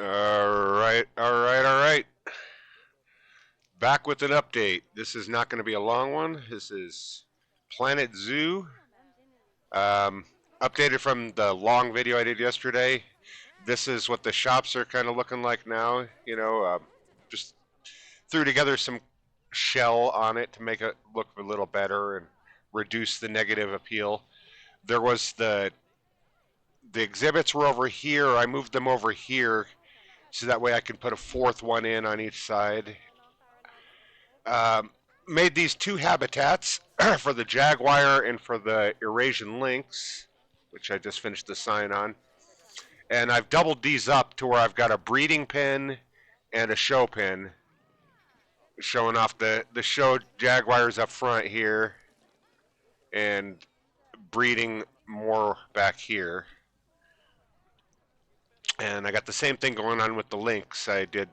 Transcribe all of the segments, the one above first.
All right. Back with an update. This is not going to be a long one. This is Planet Zoo. Um, Updated from the long video I did yesterday. This is what the shops are kind of looking like now. Just threw together some shell on it to make it look a little better and reduce the negative appeal. There was the exhibits were over here. I moved them over here so that way I can put a fourth one in on each side. Um, Made these two habitats for the Jaguar and for the Eurasian Lynx, which I just finished the sign on. And I've doubled these up to where I've got a breeding pen and a show pen showing off the show Jaguars up front here and breeding more back here. And I got the same thing going on with the Lynx. I did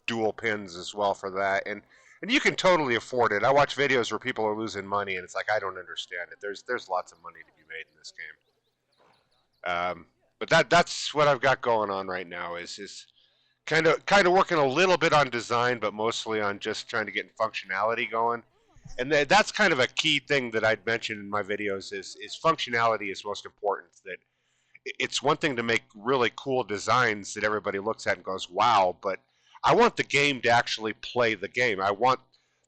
dual pins as well for that. And you can totally afford it. I watch videos where people are losing money, and it's like I don't understand it. There's lots of money to be made in this game. But that's what I've got going on right now. Is kind of working a little bit on design, but mostly on just trying to get functionality going. And that's kind of a key thing that I'd mentioned in my videos is functionality is most important. That it's one thing to make really cool designs that everybody looks at and goes, wow, but I want the game to actually play the game. I want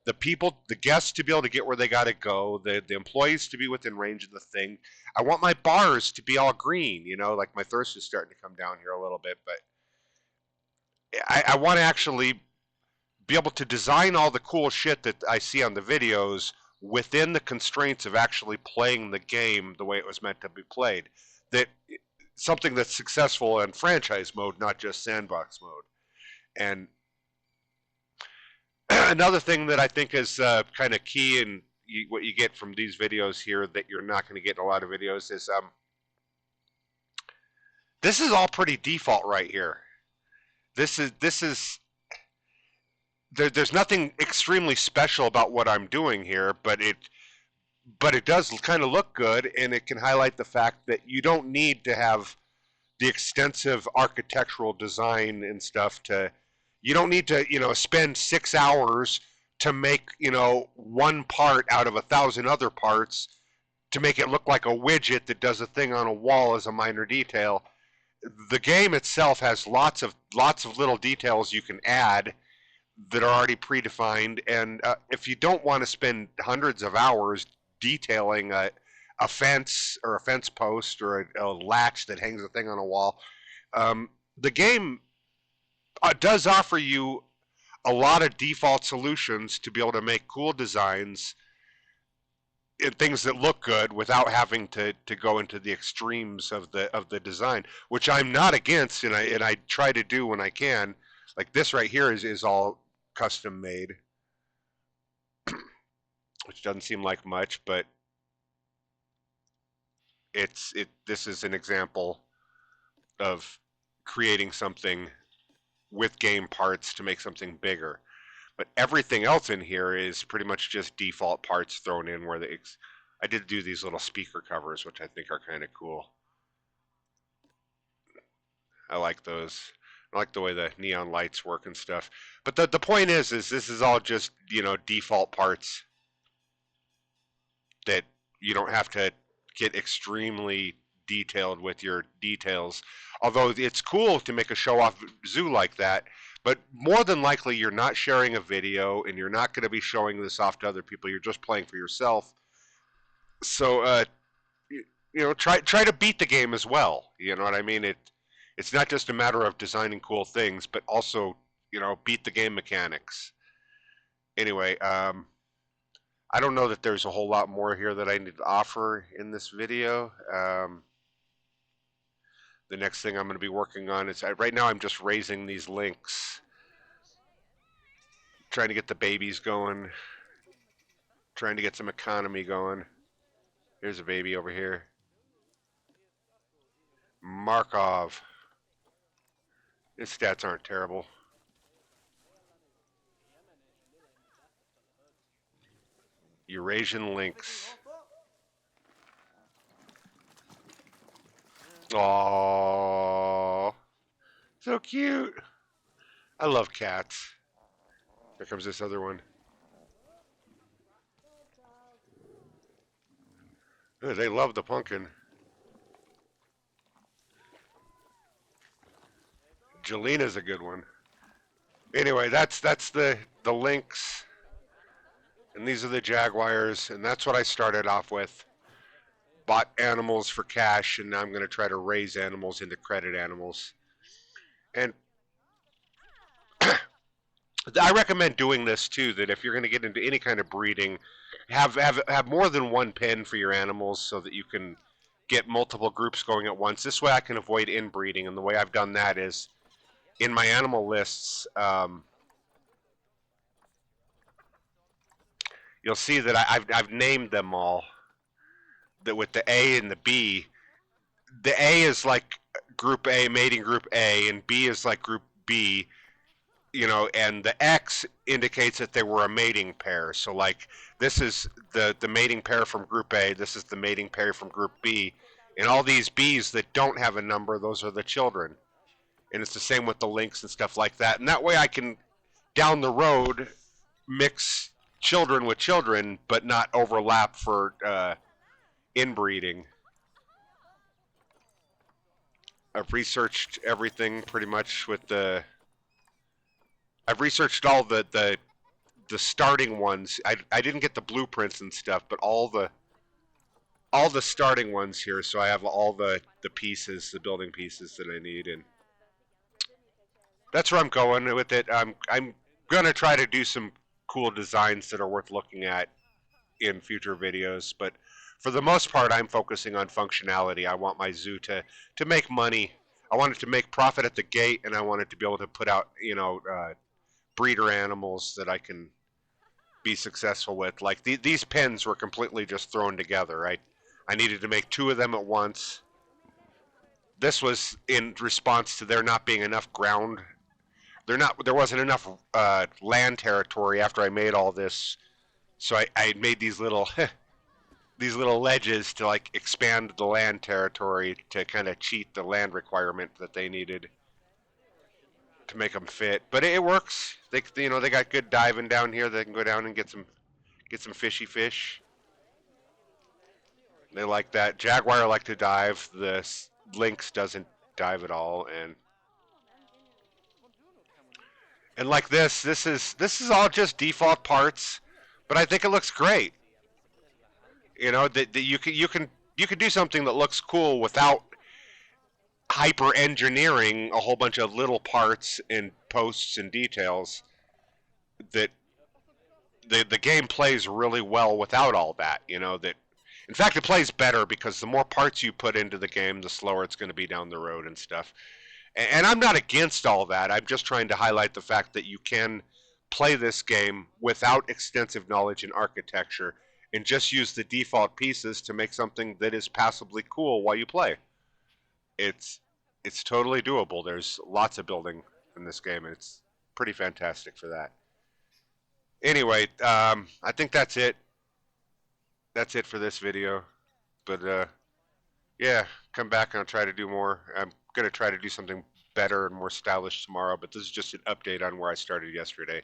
the people, the guests to be able to get where they got to go, the employees to be within range of the thing. I want my bars to be all green, like my thirst is starting to come down here a little bit, but I want to actually be able to design all the cool shit that I see on the videos within the constraints of actually playing the game the way it was meant to be played. That something that's successful in franchise mode, not just sandbox mode. And another thing that I think is kind of key and what you get from these videos here that you're not going to get in a lot of videos is this is all pretty default right here. This is there's nothing extremely special about what I'm doing here, but it does kind of look good, and it can highlight the fact that you don't need to have the extensive architectural design and stuff you don't need to spend 6 hours to make one part out of 1,000 other parts to make it look like a widget that does a thing on a wall as a minor detail. The game itself has lots of little details you can add that are already predefined, and if you don't want to spend hundreds of hours detailing a fence or a fence post or a latch that hangs a thing on a wall, the game does offer you a lot of default solutions to be able to make cool designs and things that look good without having to go into the extremes of the design, which I'm not against, and I try to do when I can. Like this right here is all custom made, which doesn't seem like much, but this is an example of creating something with game parts to make something bigger. But everything else in here is pretty much just default parts thrown in where I did do these little speaker covers, which I think are kind of cool. I like those. I like the way the neon lights work and stuff. But the point is this is all just, default parts that you don't have to get extremely detailed with your details. Although it's cool to make a show-off zoo like that, but more than likely you're not sharing a video and you're not going to be showing this off to other people. You're just playing for yourself. So try to beat the game as well. You know what I mean? It's not just a matter of designing cool things, but also beat the game mechanics. Anyway, I don't know that there's a whole lot more here that I need to offer in this video. The next thing I'm going to be working on is right now I'm just raising these lynx, trying to get the babies going, trying to get some economy going. Here's a baby over here. Markov. His stats aren't terrible. Eurasian Lynx. Aww. So cute. I love cats. Here comes this other one. Oh, they love the pumpkin. Jelina's a good one. Anyway, that's the Lynx, and these are the Jaguars, and that's what I started off with. Bought animals for cash, and now I'm going to try to raise animals into credit animals. And I recommend doing this too. That if you're going to get into any kind of breeding, have more than one pen for your animals, so that you can get multiple groups going at once. This way, I can avoid inbreeding. And the way I've done that is in my animal lists. You'll see that I've named them all. That with the A and the B, the A is like Group A, mating Group A, and B is like Group B. And the X indicates that they were a mating pair. So like this is the mating pair from Group A. This is the mating pair from Group B. And all these Bs that don't have a number, those are the children. And it's the same with the Lynx and stuff like that. And that way I can down the road mix children with children, but not overlap for inbreeding. I've researched everything pretty much with the. I've researched all the starting ones. I didn't get the blueprints and stuff, but all the starting ones here. So I have all the pieces, the building pieces that I need, and that's where I'm going with it. I'm gonna try to do some cool designs that are worth looking at in future videos, but for the most part, I'm focusing on functionality. I want my zoo to make money. I want it to make profit at the gate, and I want it to be able to put out, breeder animals that I can be successful with. Like these pens were completely just thrown together, right? I needed to make two of them at once. This was in response to there not being enough ground. There wasn't enough land territory after I made all this, so I made these little these little ledges to like expand the land territory to kind of cheat the land requirement that they needed to make them fit. But it works. They got good diving down here. They can go down and get some fishy fish. They like that. Jaguar like to dive. The Lynx doesn't dive at all, and like this is all just default parts, but I think it looks great. That you can do something that looks cool without hyper engineering a whole bunch of little parts and posts and details. That the game plays really well without all that. That in fact it plays better because the more parts you put into the game, the slower it's going to be down the road and stuff. And I'm not against all that. I'm just trying to highlight the fact that you can play this game without extensive knowledge in architecture and just use the default pieces to make something that is passably cool while you play. It's it's totally doable. There's lots of building in this game, and it's pretty fantastic for that. Anyway, I think that's it. That's it for this video. But yeah, come back and I'll try to do more. I'm gonna try to do something better and more stylish tomorrow. But this is just an update on where I started yesterday.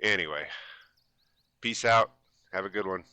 Anyway, peace out. Have a good one.